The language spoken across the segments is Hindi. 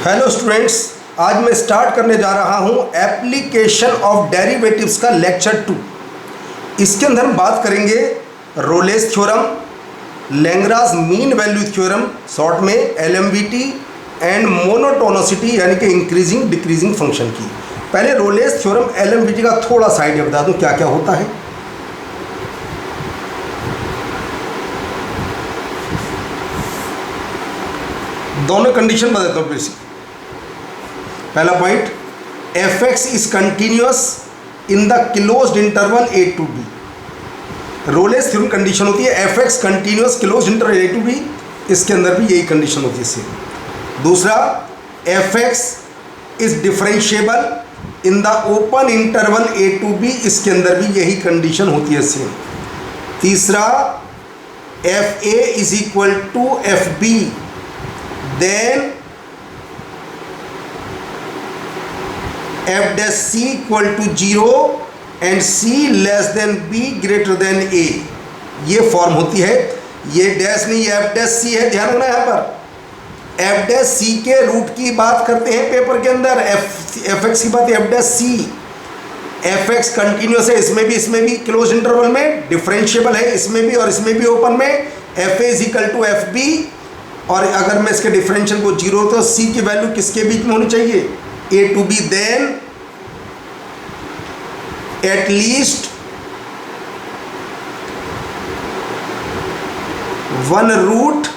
हेलो स्टूडेंट्स, आज मैं स्टार्ट करने जा रहा हूं एप्लीकेशन ऑफ डेरिवेटिव्स का लेक्चर 2। इसके अंदर हम बात करेंगे Rolle's theorem, Lagrange mean value theorem short में एलएमवीटी, एंड मोनोटोनिसिटी यानी कि इंक्रीजिंग डिक्रीजिंग फंक्शन की। पहले रोलेस थ्योरम एलएमवीटी का थोड़ा सा आइडिया बता दूं क्या क्या होता है। दोनों कंडीशन बता देता हूं बेसिक। पहला point, F X is continuous in the closed interval A to B. Rolle's theorem condition होती है F X continuous closed interval A to B, इसके अंदर भी यही कंडीशन होती है सेम। दूसरा, F X is differentiable in the open interval A to B, इसके अंदर भी यही कंडीशन होती है सेम। तीसरा, F A is equal to F B, then f dash c equal to 0 and c less than b greater than a, ये फॉर्म होती है। ये डैश नहीं, ये f dash c है, ध्यान रखना यहाँ पर। f dash c के रूट की बात करते हैं पेपर के अंदर, f x की बात है f dash c। f x continuous है, इसमें भी क्लोज इंटरवल में, डिफरेंशिएबल है इसमें भी और इसमें भी ओपन में। f a is equal to F B, और अगर मैं इसके डिफरेंशियल को 0 तो c की वैल्यू किसके बीच में होनी चाहिए, a to b, then at least one root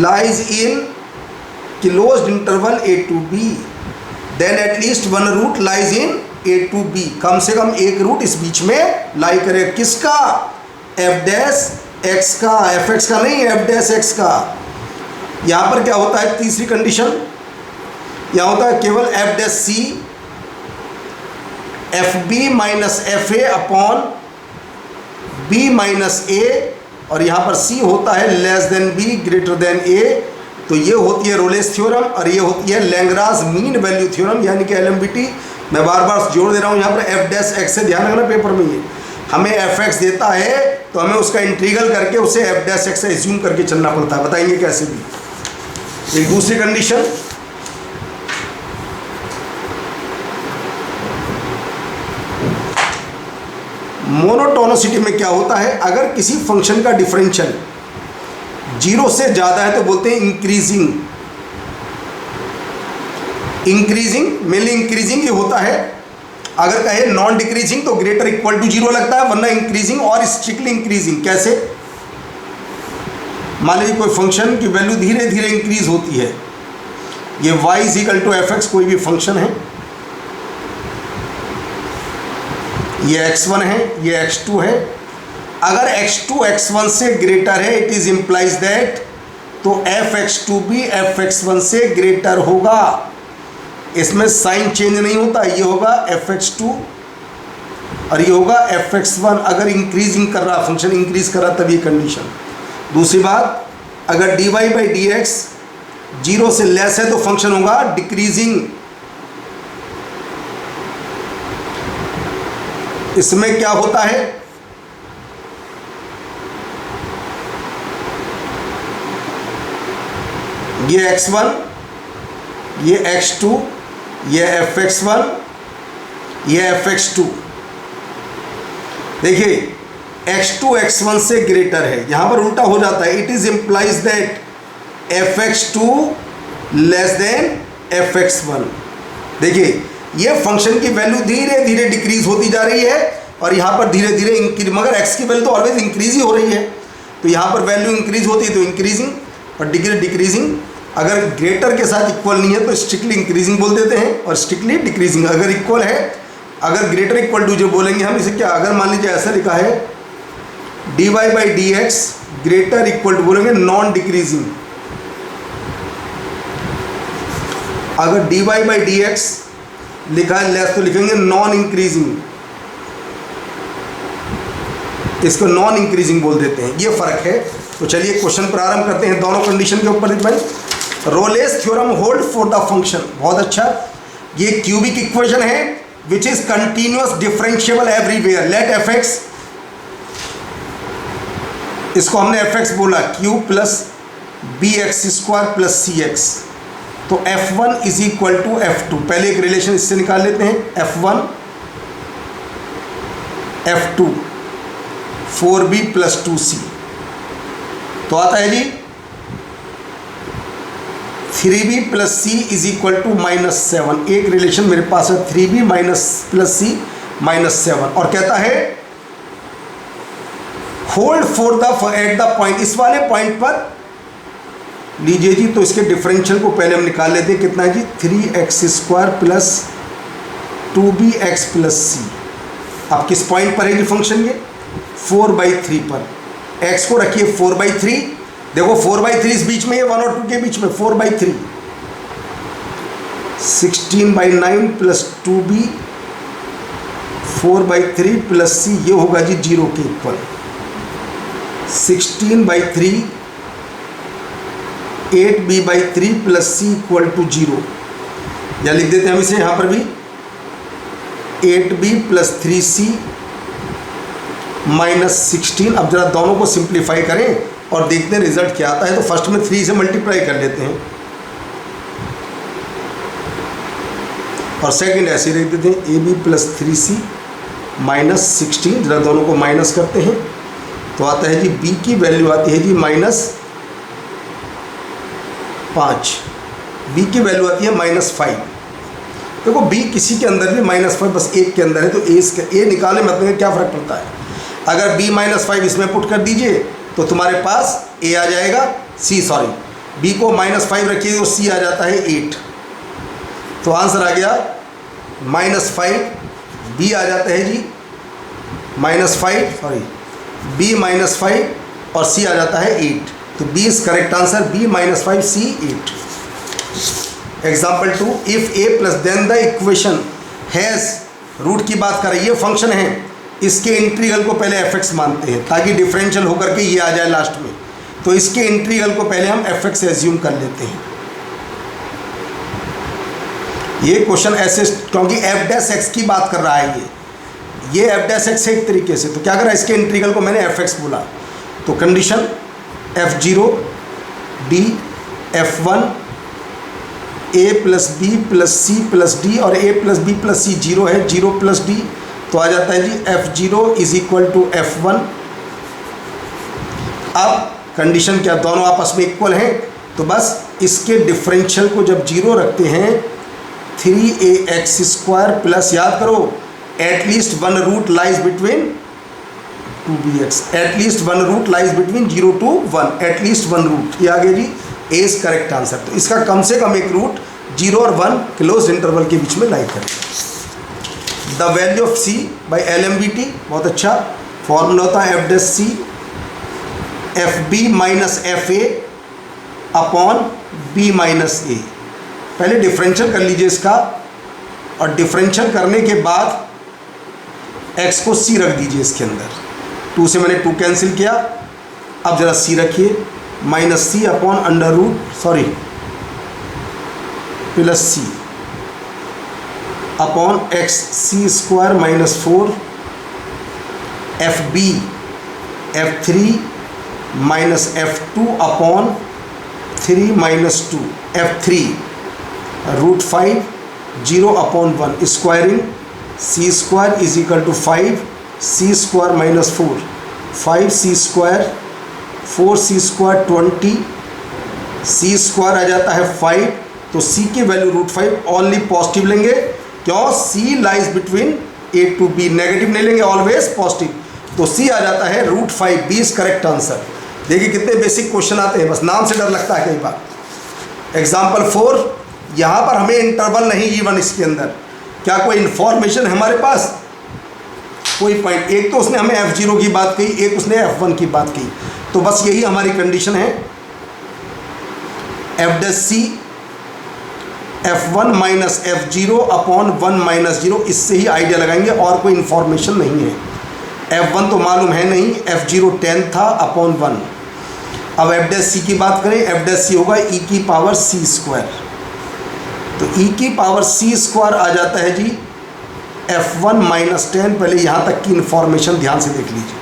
lies in closed interval a to b, then at least one root lies in a to b, कम से कम एक रूट इस बीच में लाई करे। किसका? f डैश x का, f x का नहीं, f डैश x का। यहाँ पर क्या होता है, तीसरी कंडीशन, यहाँ होता है केवल F dash C F B minus F A upon B minus A, और यहाँ पर सी होता है less than B greater than A. तो ये होती है रोलेस थ्योरम और ये होती है लैग्रांज मीन वैल्यू थ्योरम यानी कि एलएमवीटी। मैं बार बार जोड़ दे रहा हूँ यहाँ पर एफ डैश एक्स से, ध्यान रखना पेपर में। ये हमें एफ एक्स देता है तो हमें उसका इंटीग्रल करके उसे एफ डैश एक्स से एज्यूम करके चलना पड़ता है, बताएंगे कैसे भी। एक दूसरी कंडीशन, मोनोटोनिसिटी में क्या होता है, अगर किसी फंक्शन का डिफरेंशियल 0 से ज़्यादा है तो बोलते हैं इंक्रीजिंग। मेनली इंक्रीजिंग ये होता है। अगर कहे नॉन डिक्रीजिंग तो ग्रेटर इक्वल टू 0 लगता है, वरना इंक्रीजिंग और स्ट्रिक्टली इंक्रीजिंग। कैसे? मान लीजिए कोई फंक्शन की वैल्यू धीरे धीरे इंक्रीज होती है, ये y is equal to F X कोई भी फंक्शन है, ये x1 है, ये x2 है। अगर x2 x1 से ग्रेटर है, इट इज इम्प्लाइज दैट, तो f(x2) भी f(x1) से ग्रेटर होगा। इसमें साइन चेंज नहीं होता, ये होगा f(x2) और ये होगा f(x1)। अगर इंक्रीजिंग कर रहा, फंक्शन इंक्रीज कर रहा, तब ये कंडीशन। दूसरी बात, अगर dy बाई डी एक्स 0 से लेस है तो फंक्शन होगा डिक्रीजिंग। इसमें क्या होता है, ये x1, ये x2, ये f(x1), ये f(x2). देखिए x2 x1 से ग्रेटर है, यहां पर उल्टा हो जाता है, it is implies that f(x2) less than f(x1). देखिए ये फंक्शन की वैल्यू धीरे धीरे डिक्रीज होती जा रही है और यहाँ पर धीरे धीरे इंक्रीज, मगर x की वैल्यू तो ऑलवेज इंक्रीज ही हो रही है। तो यहाँ पर वैल्यू इंक्रीज होती है तो इंक्रीजिंग, और डिक्रीजिंग। अगर ग्रेटर के साथ इक्वल नहीं है तो स्ट्रिक्टली इंक्रीजिंग बोल देते हैं और स्ट्रिक्टली डिक्रीजिंग। अगर इक्वल है, अगर ग्रेटर इक्वल टू जो बोलेंगे हम इसे क्या, अगर मान लीजिए ऐसा लिखा है dy by D X greater equal to, बोलेंगे नॉन डिक्रीजिंग। अगर dy बाई डी एक्स लिखा है लेस तो लिखेंगे नॉन इंक्रीजिंग, इसको नॉन इंक्रीजिंग बोल देते हैं, ये फर्क है। तो चलिए क्वेश्चन प्रारंभ करते हैं दोनों कंडीशन के ऊपर। भाई Rolle's theorem hold for the function, बहुत अच्छा। ये क्यूबिक इक्वेशन है which is continuous differentiable everywhere. Let F X इसको हमने एफ एक्स बोला Q plus B X square plus C X. तो F1 is equal to F2। पहले एक रिलेशन इससे निकाल लेते हैं, F1 F2 4b plus 2c। तो आता है जी 3b plus C is equal to -7। एक रिलेशन मेरे पास है 3b माइनस प्लस सी -7, और कहता है hold for the at the point, इस वाले पॉइंट पर लीजिए जी। तो इसके डिफरेंशियल को पहले हम निकाल लेते हैं, कितना है जी 3x square plus 2bx plus C. अब किस पॉइंट पर है जी फंक्शन, ये 4/3 पर। x को रखिए 4/3, देखो 4/3 इस बीच में, ये 1 और 2 के बीच में 4/3, 16/9 प्लस 2b 4/3 प्लस सी, ये होगा जी 0 के equal. 16/3 8b/3 plus C equal to 0, या लिख देते हैं हम इसे यहाँ पर भी 8b प्लस 3c माइनस 16। अब जरा दोनों को सिंप्लीफाई करें और देखते हैं रिजल्ट क्या आता है। तो फर्स्ट में 3 से मल्टीप्लाई कर लेते हैं और सेकंड ऐसे लिख देते हैं ab प्लस 3c माइनस 16। जरा दोनों को माइनस करते हैं तो आता है जी b की वैल्यू आती है जी -5, b की वैल्यू आती है -5। देखो b किसी के अंदर भी -5 बस एक के अंदर है, तो a निकालने में मतलब क्या फ़र्क पड़ता है। अगर b -5 इसमें पुट कर दीजिए तो तुम्हारे पास a आ जाएगा, b को -5 रखिए तो c आ जाता है 8। तो आंसर आ गया -5, b आ जाता है जी b -5 और c आ जाता है 8। तो b is correct answer, b -5 c 8। Example 2, if a plus then the equation has, root की बात करें, ये फंक्शन है, इसके इंटीग्रल को पहले fx मानते हैं ताकि डिफरेंशियल होकर के ये आ जाए लास्ट में। तो इसके इंटीग्रल को पहले हम fx एज्यूम कर लेते हैं। ये क्वेश्चन ऐसे, क्योंकि f' की बात कर रहा है, ये f' है एक तरीके से। तो क्या करा, इसके इंटीग्रल को मैंने fx बोला। तो condition f0 d f1 a plus b plus c plus d, और a plus b plus c 0 है, 0 प्लस d, तो आ जाता है जी f0 is equal to f1। अब कंडीशन क्या, दोनों आपस में इक्वल हैं, तो बस इसके डिफरेंशियल को जब 0 रखते हैं 3ax स्क्वायर प्लस, याद करो at least 1 root lies between 2bx, at least 1 root lies between 0 to 1, at least 1 root, ये आ गया जी ए इज करेक्ट आंसर। तो इसका कम से कम एक रूट 0 और 1 क्लोज इंटरवल के बीच में लाई करें। The value of c by LMBT, बहुत अच्छा फॉर्मूला होता है f' fb minus fa upon b minus a। पहले डिफरेंशियल कर लीजिए इसका, और डिफरेंशियल करने के बाद x को c रख दीजिए इसके अंदर। 2 से मैंने 2 कैंसिल किया, अब ज़रा c रखिए, minus c upon under root plus c upon x c square minus 4 fb f3 minus f2 upon 3 minus 2 f3 root 5 0 upon 1 squaring c square is equal to 5 c square minus 4 5c square 4c square 20 c square आ जाता है 5। तो c की वैल्यू रूट 5 ओनली पॉजिटिव लेंगे, क्यों, c lies between a to b, negative नहीं लेंगे, ऑलवेज पॉजिटिव। तो c आ जाता है root 5, b is correct answer. देखिए कितने बेसिक क्वेश्चन आते हैं, बस नाम से डर लगता है कई बार। एग्जाम्पल 4, यहाँ पर हमें इंटरवल नहीं गिवन इसके अंदर, क्या कोई इंफॉर्मेशन है हमारे पास, कोई पॉइंट। एक तो उसने हमें f0 की बात कही, एक उसने f1 की बात कही, तो बस यही हमारी कंडीशन है। f' f1 minus f0 upon 1 minus 0, इससे ही आइडिया लगाएंगे, और कोई इंफॉर्मेशन नहीं है। f1 तो मालूम है नहीं, f0 10 था अपॉन 1। अब f' की बात करें, f' होगा e की पावर c स्क्वायर। तो e की पावर c स्क्वायर आ जाता है जी f1 माइनस 10। पहले यहाँ तक की इंफॉर्मेशन ध्यान से देख लीजिए।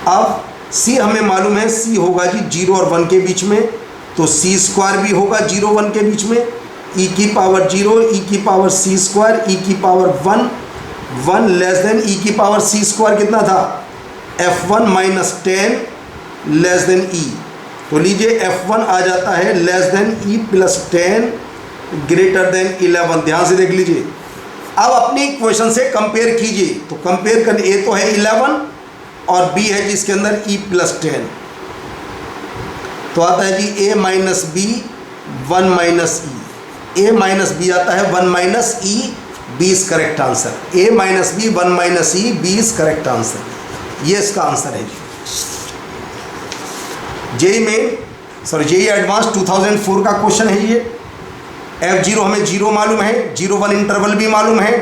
अब c हमें मालूम है, c होगा जी 0 और 1 के बीच में, तो सी स्क्वायर भी होगा 0 1 के बीच में, ई की पावर 0 ई की पावर सी स्क्वायर ई की पावर 1 1 लेस देन ई की पावर सी स्क्वायर कितना था f1 माइनस 10 लेस देन ई। तो लीजिए f1 आ जाता है less then E plus 10 greater than 11। ध्यान से देख लीजिए, अब अपनी इक्वेशन से कंपेयर कीजिए। तो कंपेयर करने ए तो है 11 और बी है जिसके अंदर ई प्लस 10, तो आता है जी A minus B 1 minus E, A minus B आता है 1 minus E, B is correct answer. A minus B 1 minus E, B is correct answer. ये इसका आंसर है जी। JEE main sorry JEE advance 2004 का क्वेश्चन है ये। F0 हमें 0 मालूम है, 0 1 इंटरवल भी मालूम है।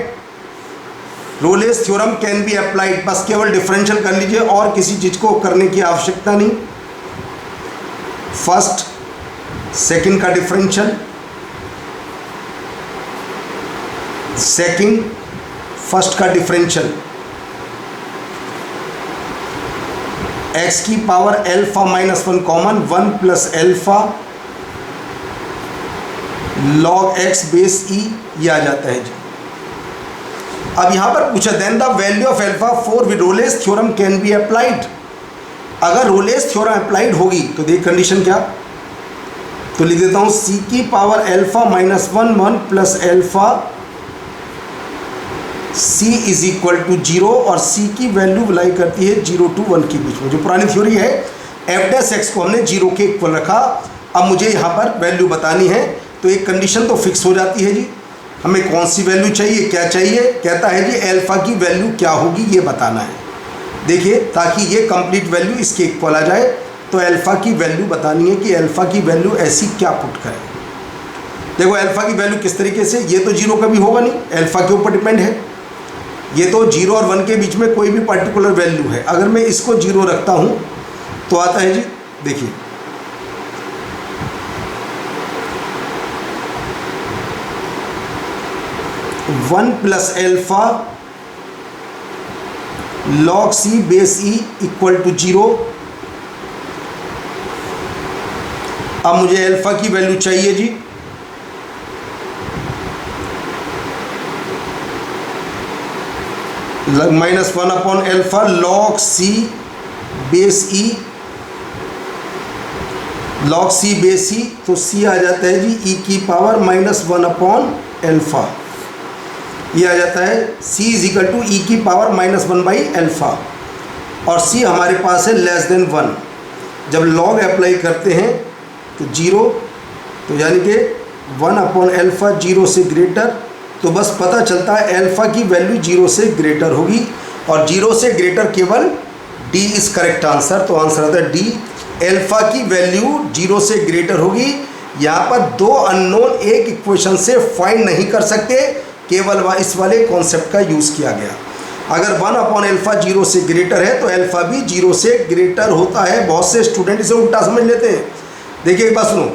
Rolle's theorem can be applied, बस केवल डिफरेंशियल कर लीजिए और किसी चीज़ को करने की आवश्यकता नहीं। फर्स्ट सेकंड का डिफरेंशियल, सेकंड फर्स्ट का डिफरेंशियल, x की power alpha minus 1 common 1 plus alpha log x base E, ये आ जाता है जी। अब यहाँ पर पूछा then the value of alpha for Rolle's theorem can be applied. अगर रोलेस थ्योरम अप्लाइड होगी तो देख कंडीशन क्या, तो लिख देता हूँ c की power alpha minus 1 1 plus alpha c is equal to 0 और c की वैल्यू लाई करती है 0 to 1 के बीच में। जो पुरानी थ्योरी है f डैश x को हमने 0 के इक्वल रखा। अब मुझे यहाँ पर वैल्यू बतानी है, तो एक कंडीशन तो फिक्स हो जाती है जी। हमें कौन सी वैल्यू चाहिए, क्या चाहिए, कहता है जी एल्फा की वैल्यू क्या होगी ये बताना है। देखिए ताकि ये कंप्लीट वैल्यू इसके इक्वल आ जाए, तो एल्फा की वैल्यू बतानी है कि एल्फा की वैल्यू ऐसी क्या पुट करें। देखो एल्फा की वैल्यू किस तरीके से, ये तो 0 कभी होगा नहीं, एल्फा के ऊपर डिपेंड है। ये तो 0 और 1 के बीच में कोई भी पर्टिकुलर वैल्यू है। अगर मैं इसको 0 रखता हूँ तो आता है जी, देखिए 1 plus alpha log c base E equal to 0। अब मुझे एल्फा की वैल्यू चाहिए जी, minus 1 upon alpha log c base E, log c base E, तो c आ जाता है जी e की पावर माइनस 1 अपॉन एल्फा, ये आ जाता है c is equal to E की पावर माइनस 1 बाई एल्फा, और c हमारे पास है लेस देन 1। जब log अप्लाई करते हैं तो 0, तो यानी कि 1 अपॉन एल्फा 0 से ग्रेटर, तो बस पता चलता है एल्फा की वैल्यू 0 से ग्रेटर होगी, और 0 से ग्रेटर केवल d इज करेक्ट आंसर। तो आंसर आता है d, एल्फा की वैल्यू 0 से ग्रेटर होगी। यहाँ पर दो अननोन एक इक्वेशन से फाइंड नहीं कर सकते, केवल इस वाले कॉन्सेप्ट का यूज़ किया गया। अगर 1 अपॉन एल्फा 0 से ग्रेटर है तो एल्फा भी 0 से ग्रेटर होता है। बहुत से स्टूडेंट इसे उल्टा समझ लेते हैं। देखिए एक बात सुनो,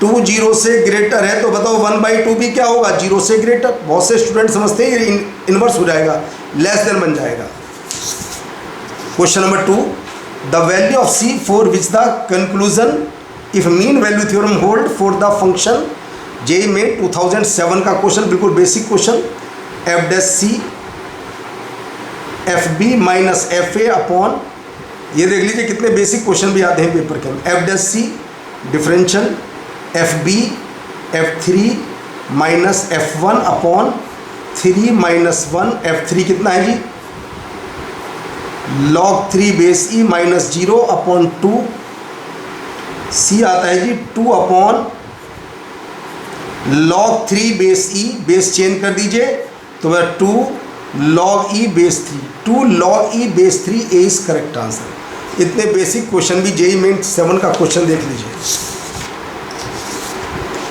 2 0 से ग्रेटर है तो बताओ 1/2 भी क्या होगा, 0 से ग्रेटर। बहुत से स्टूडेंट समझते हैं ये इन्वर्स हो जाएगा, लेस देन बन जाएगा। Question number 2, the value of c for which the conclusion if mean value theorem hold for the function. JEE में 2007 का क्वेश्चन, बिल्कुल basic question. F dash C F B minus F A upon, ये देख लीजिए कितने बेसिक क्वेश्चन भी आते हैं पेपर के अंदर। F dash C differential F B F3 minus F1 upon 3 minus 1 F3 कितना है जी, log 3 base E minus 0 upon 2, C आता है जी 2 upon log 3 base E, base change कर दीजिए तो वह 2 log e base 3, 2 log e base 3 A is correct answer. इतने बेसिक क्वेश्चन भी जेईई मेन 7 का क्वेश्चन देख लीजिए।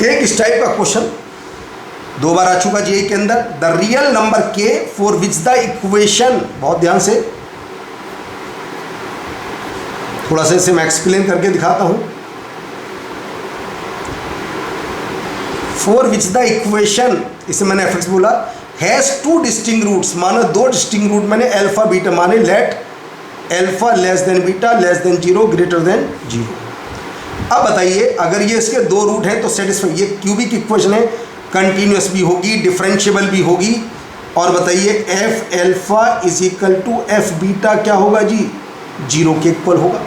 एक इस टाइप का क्वेश्चन 2 बार आ चुका जेईई के अंदर। द रियल नंबर के फॉर विच द इक्वेशन, बहुत ध्यान से थोड़ा सा इसे मैं एक्सप्लेन करके दिखाता हूं। फॉर विच द इक्वेशन, इसे मैंने एफ एक्स बोला, हैज़ 2 डिस्टिंक्ट रूट्स, माना 2 डिस्टिंक्ट रूट मैंने अल्फा बीटा, माने let alpha less than beta less than 0 greater than 0। अब बताइए, अगर ये इसके दो रूट हैं तो सेटिस्फाई, ये क्यूबिक इक्वेशन है, कंटिन्यूस भी होगी, डिफरेंशिएबल भी होगी। और बताइए F alpha is equal to F beta क्या होगा जी, 0 के इक्वल होगा।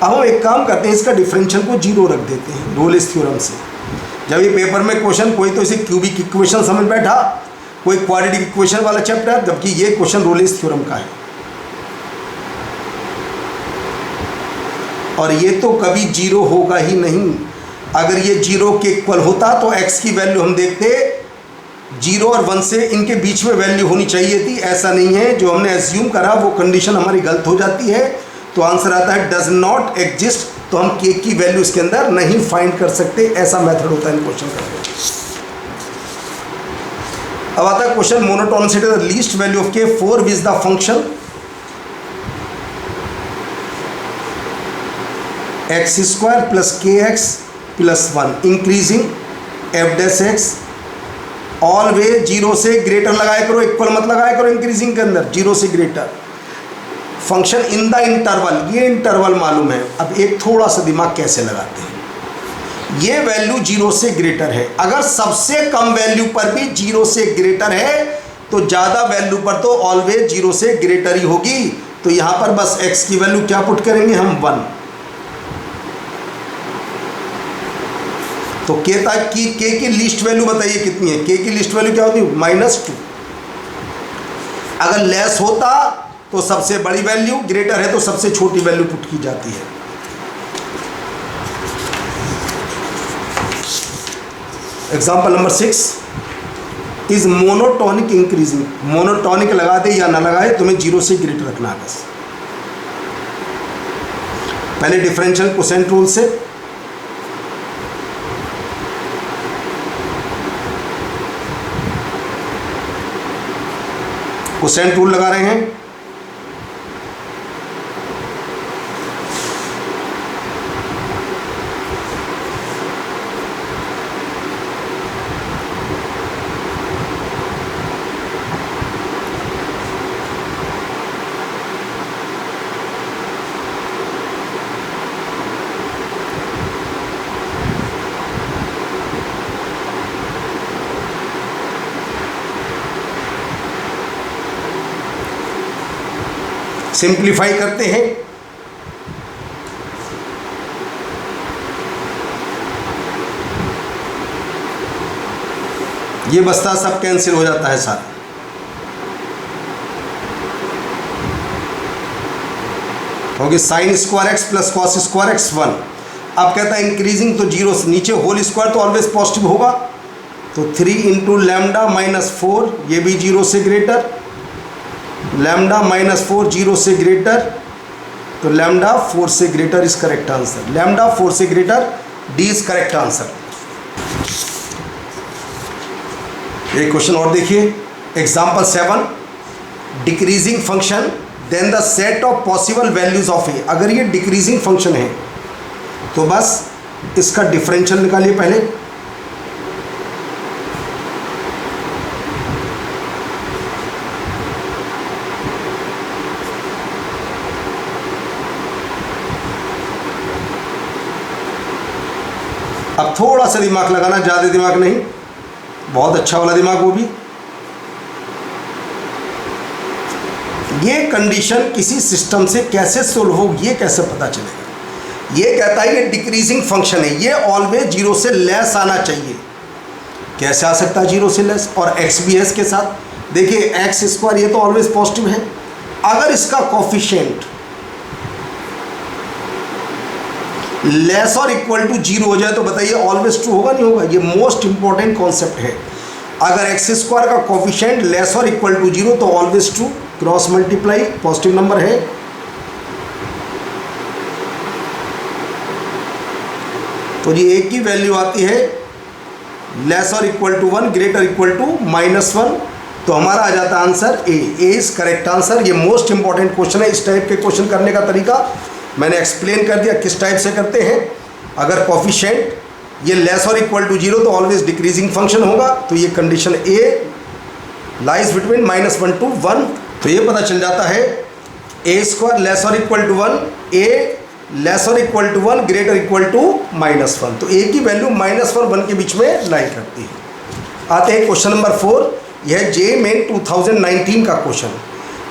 अब हम एक काम करते हैं, इसका डिफरेंशियल को 0 रख देते हैं रोलेस थ्योरम से। जब ये पेपर में क्वेश्चन, कोई तो इसे क्यूबिक इक्वेशन समझ बैठा, कोई क्वाड्रेटिक इक्वेशन वाला चैप्टर, जबकि ये क्वेश्चन रोलेस थ्योरम का है। और ये तो कभी 0 होगा ही नहीं। अगर ये 0 के इक्वल होता तो x की वैल्यू हम देखते 0 और 1 से इनके बीच में वैल्यू होनी चाहिए थी, ऐसा नहीं है। जो हमने एज्यूम करा वो कंडीशन हमारी गलत हो जाती है, तो आंसर आता है डज नॉट एग्जिस्ट। तो हम k की वैल्यू इसके अंदर नहीं फाइंड कर सकते, ऐसा मेथड होता है इन क्वेश्चन का। अब आता है question monotonicity the least value of k for which the function X square plus K X plus 1 increasing F dash X always 0 से ग्रेटर लगाया करो, इक्वल मत लगाया करो इंक्रीजिंग के अंदर, 0 से greater function in the interval. ये इंटरवल मालूम है। अब एक थोड़ा सा दिमाग कैसे लगाते हैं, ये वैल्यू 0 से ग्रेटर है, अगर सबसे कम वैल्यू पर भी 0 से ग्रेटर है तो ज़्यादा वैल्यू पर तो ऑलवेज 0 से ग्रेटर ही होगी। तो यहाँ पर बस x की वैल्यू क्या पुट करेंगे हम, 1। तो के की लिस्ट वैल्यू बताइए कितनी है, के की लिस्ट वैल्यू क्या होती है, -2। अगर लेस होता तो सबसे बड़ी वैल्यू, ग्रेटर है तो सबसे छोटी वैल्यू पुट की जाती है। Example number 6 is monotonic increasing. Monotonic लगा दे या ना लगाए, तुम्हें 0 से ग्रेटर रखना है बस। पहले डिफरेंशियल कोसेंट रूल से, कोसेंट रूल लगा रहे हैं। सिंप्लीफाई करते हैं। ये बस्ता सब कैंसिल हो जाता है सारा। होगी sine square x plus cos square x 1। अब कहता है इंक्रीजिंग, तो 0 से नीचे होल स्क्वायर तो ऑलवेज पॉजिटिव होगा, तो 3 इंटू लैम्डा -4, ये भी 0 से ग्रेटर, लैम्डा -4 0 से ग्रेटर, तो लैम्डा 4 से greater is correct answer. Lambda 4 से greater, D is correct answer. एक क्वेश्चन और देखिए, example 7 decreasing function then the set of possible values of A. अगर ये डिक्रीजिंग फंक्शन है तो बस इसका डिफरेंशियल निकालिए पहले। अब थोड़ा सा दिमाग लगाना, ज़्यादा दिमाग नहीं, बहुत अच्छा वाला दिमाग वो भी। ये कंडीशन किसी सिस्टम से कैसे सोल्व होगी, ये कैसे पता चलेगा। ये कहता है ये डिक्रीजिंग फंक्शन है, ये ऑलवेज 0 से लेस आना चाहिए। कैसे आ सकता है 0 से लेस, और एक्स भी है इसके साथ। देखिए एक्स स्क्वायर ये तो ऑलवेज पॉजिटिव है, अगर इसका कोफिशिएंट लेस और इक्वल टू 0 हो जाए तो बताइए ऑलवेज ट्रू होगा नहीं होगा। ये मोस्ट इंपॉर्टेंट कॉन्सेप्ट है। अगर एक्स स्क्वायर का कोफिशिएंट लेस और इक्वल टू 0 तो always true, cross multiply positive number है। तो ये एक की वैल्यू आती है लेस और equal to 1, greater equal to -1, तो हमारा आ जाता है answer A. Is correct answer. ये मोस्ट इंपॉर्टेंट क्वेश्चन है। इस टाइप के क्वेश्चन करने का तरीका मैंने एक्सप्लेन कर दिया किस टाइप से करते हैं। अगर कोफिशिएंट ये लेस और इक्वल टू 0 तो ऑलवेज डिक्रीजिंग फंक्शन होगा, तो ये condition A lies between -1 to 1। तो ये पता चल जाता है ए स्क्वायर लेस और इक्वल टू 1, ए लेस और equal to 1 greater equal to -1। तो ए की वैल्यू -1 और 1 के बीच में लाई करती है। आते हैं क्वेश्चन नंबर 4। यह जे मेन 2019 का क्वेश्चन।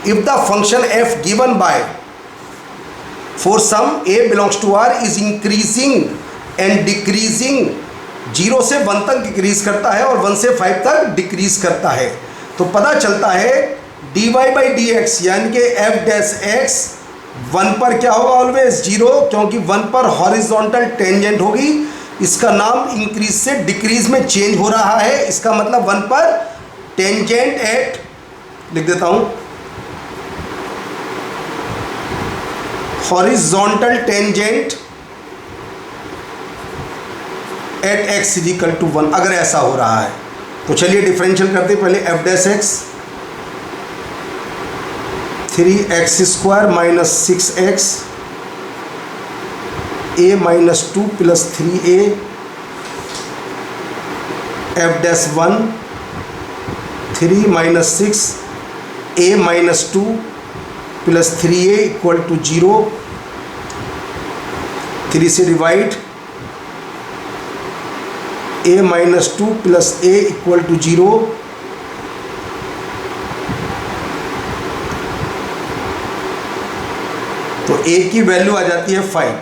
If the function F given by for some A belongs to R is increasing and decreasing, 0 से 1 तक डिक्रीज करता है और 1 से 5 तक डिक्रीज करता है, तो पता चलता है dy बाई डी एक्स यानी कि एफ डैश एक्स 1 पर क्या होगा, ऑलवेज 0, क्योंकि 1 पर हॉरिजॉन्टल टेंजेंट होगी। इसका नाम इंक्रीज से डिक्रीज में चेंज हो रहा है, इसका मतलब 1 पर टेंजेंट एट, लिख देता हूं, horizontal tangent at X is equal to 1। अगर ऐसा हो रहा है तो चलिए डिफरेंशियल करते हैं। पहले F dash X 3x² minus 6x a minus 2 plus 3a F dash 1 3 minus 6 a minus 2 plus 3a equal to 0। 3 से divide a minus 2 plus a equal to 0। तो a की वैल्यू आ जाती है 5,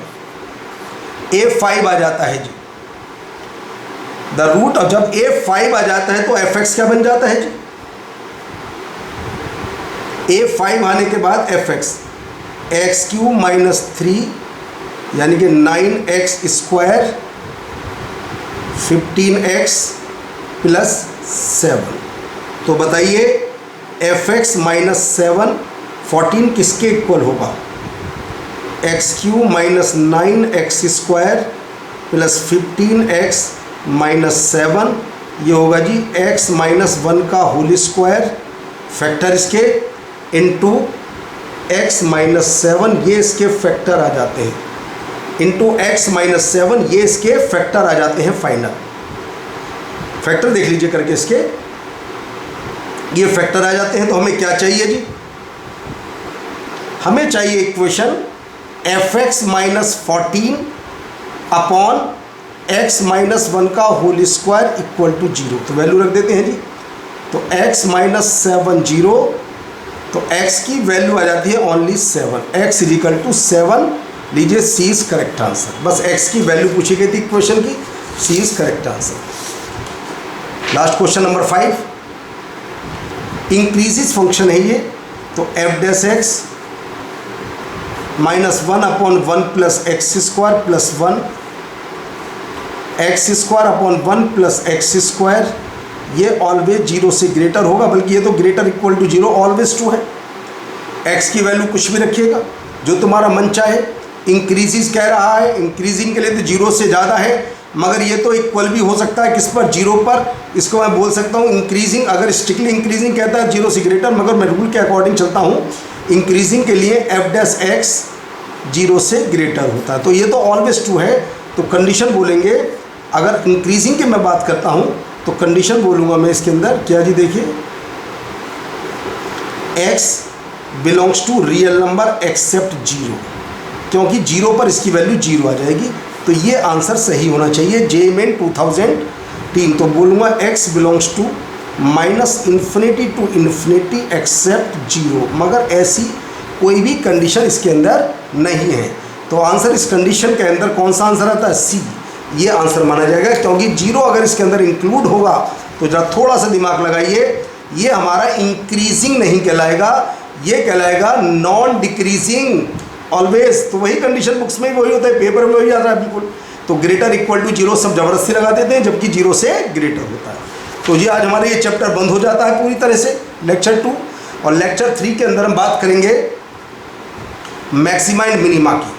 a 5 आ जाता है जी। द रूट, अब जब a 5 आ जाता है तो fx क्या बन जाता है जी, a 5 आने के बाद fx x³ माइनस 3 यानी कि 9x² 15x प्लस 7। तो बताइए fx माइनस 7 14 किसके इक्वल होगा, x³ minus 9x² plus 15x minus 7, ये होगा जी x माइनस 1 का होल स्क्वायर फैक्टर इसके इंटू x माइनस 7, ये इसके फैक्टर आ जाते हैं, इंटू x माइनस 7, ये इसके फैक्टर आ जाते हैं। फाइनल फैक्टर देख लीजिए करके इसके, ये फैक्टर आ जाते हैं। तो हमें क्या चाहिए जी, हमें चाहिए equation fx minus 14 upon x minus 1 का होल स्क्वायर इक्वल टू 0। तो वैल्यू रख देते हैं जी। तो x माइनस 7 0, तो x की वैल्यू आ जाती है only 7, x is equal to 7। लीजिए सी इज करेक्ट आंसर। बस x की वैल्यू पूछी गई थी इक्वेशन की, C is correct answer. Last question number 5, increases function है ये। तो F dash X minus 1 upon 1 plus x² plus 1 x² upon 1 plus x², ये ऑलवेज 0 से ग्रेटर होगा, बल्कि ये तो greater equal to 0 always true है। x की वैल्यू कुछ भी रखिएगा जो तुम्हारा मन चाहे। इंक्रीजेस कह रहा है, इंक्रीजिंग के लिए तो 0 से ज़्यादा है, मगर ये तो इक्वल भी हो सकता है किस पर, 0 पर। इसको मैं बोल सकता हूँ इंक्रीजिंग, अगर स्ट्रिक्टली इंक्रीजिंग कहता है 0 से ग्रेटर, मगर मैं रूल के अकॉर्डिंग चलता हूँ। इंक्रीजिंग के लिए एफ डैश एक्स 0 से ग्रेटर होता है, तो ये तो ऑलवेज ट्रू है। तो कंडीशन बोलेंगे, अगर इंक्रीजिंग की मैं बात करता हूँ तो कंडीशन बोलूँगा मैं इसके अंदर क्या जी, देखिए x belongs to real number except 0, क्योंकि 0 पर इसकी वैल्यू 0 आ जाएगी। तो ये आंसर सही होना चाहिए जे मेन 2003। तो बोलूँगा x belongs to minus infinity to infinity except 0, मगर ऐसी कोई भी कंडीशन इसके अंदर नहीं है। तो आंसर इस कंडीशन के अंदर कौन सा आंसर आता है, सी, ये आंसर माना जाएगा। क्योंकि 0 अगर इसके अंदर इंक्लूड होगा तो जरा थोड़ा सा दिमाग लगाइए, ये हमारा इंक्रीजिंग नहीं कहलाएगा, ये कहलाएगा नॉन डिक्रीजिंग ऑलवेज। तो वही कंडीशन बुक्स में वही होता है, पेपर में वही आता है बिल्कुल। तो ग्रेटर इक्वल टू 0 सब जबरदस्ती लगा देते हैं, जबकि 0 से ग्रेटर होता है। तो ये आज हमारे ये चैप्टर बंद हो जाता है पूरी तरह से, लेक्चर 2। और लेक्चर 3 के अंदर हम बात करेंगे मैक्सिमा एंड मिनिमा की।